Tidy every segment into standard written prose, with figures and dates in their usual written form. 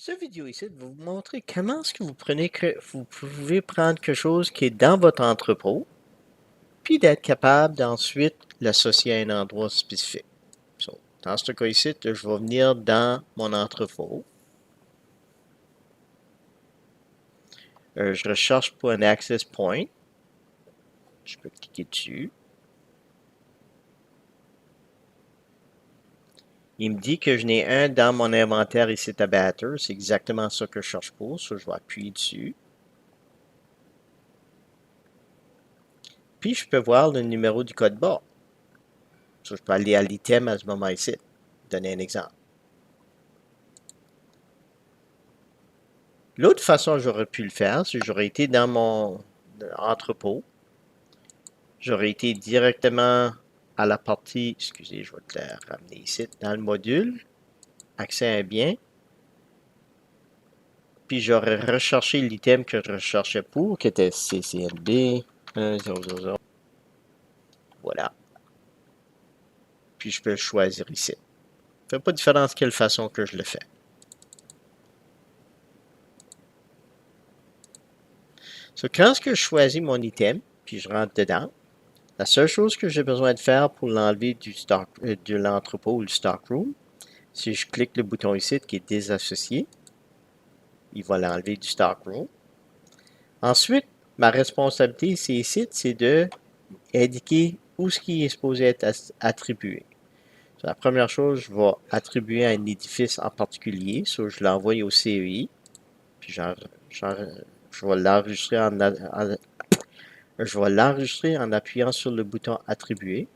Cette vidéo ici va vous montrer comment est-ce que vous pouvez prendre quelque chose qui est dans votre entrepôt, puis d'être capable d'ensuite l'associer à un endroit spécifique. So, dans ce cas ici, je vais venir dans mon entrepôt. Je recherche pour un access point. Je peux cliquer dessus. Il me dit que je n'ai un dans mon inventaire ici à Batter. C'est exactement ça que je cherche pour. So, je vais appuyer dessus. Puis, je peux voir le numéro du code barre. So, je peux aller à l'item à ce moment ici. Donner un exemple. L'autre façon que j'aurais pu le faire, c'est que j'aurais été dans mon entrepôt. J'aurais été directement à la partie, excusez, je vais te la ramener ici, dans le module, accès à un bien. Puis j'aurais recherché l'item que je recherchais pour, qui était CCNB 1000. Voilà. Puis je peux le choisir ici. Ça ne fait pas de différence quelle façon que je le fais. So, quand je choisis mon item, puis je rentre dedans, la seule chose que j'ai besoin de faire pour l'enlever de l'entrepôt ou le stockroom, si je clique le bouton ici qui est désassocié, il va l'enlever du stockroom. Ensuite, ma responsabilité ici, c'est de indiquer où ce qui est supposé être attribué. So, la première chose, je vais attribuer à un édifice en particulier. So, je l'envoie au CEI. Puis je vais l'enregistrer en appuyant sur le bouton attribuer.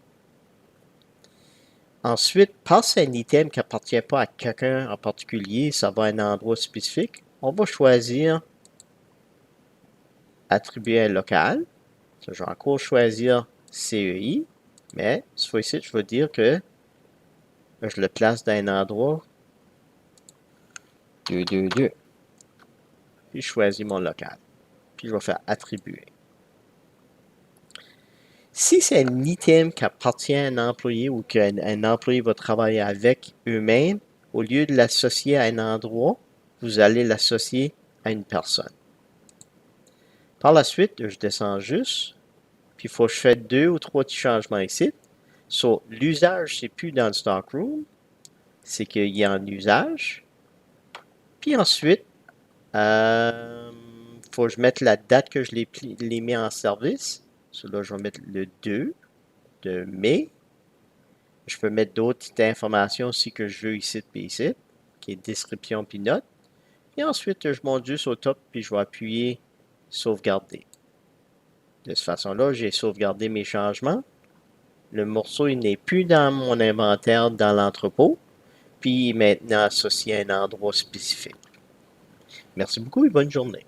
Ensuite, parce que c'est un item qui n'appartient pas à quelqu'un en particulier, ça va à un endroit spécifique, on va choisir attribuer un local. Ça, je vais encore choisir CEI, mais cette fois-ci, je vais dire que je le place dans un endroit 222. Puis je choisis mon local. Puis je vais faire attribuer. Si c'est un item qui appartient à un employé ou qu'un employé va travailler avec eux-mêmes, au lieu de l'associer à un endroit, vous allez l'associer à une personne. Par la suite, je descends juste, puis il faut que je fasse 2 ou 3 petits changements ici. So, l'usage, c'est plus dans le stockroom, c'est qu'il est en usage. Puis ensuite, faut que je mette la date que je l'ai mis en service. So, là, je vais mettre le 2 de mai. Je peux mettre d'autres informations aussi que je veux ici puis ici, qui est description puis note. Et ensuite, je monte juste au top puis je vais appuyer sauvegarder. De cette façon-là, j'ai sauvegardé mes changements. Le morceau, il n'est plus dans mon inventaire dans l'entrepôt, puis il est maintenant associé à un endroit spécifique. Merci beaucoup et bonne journée.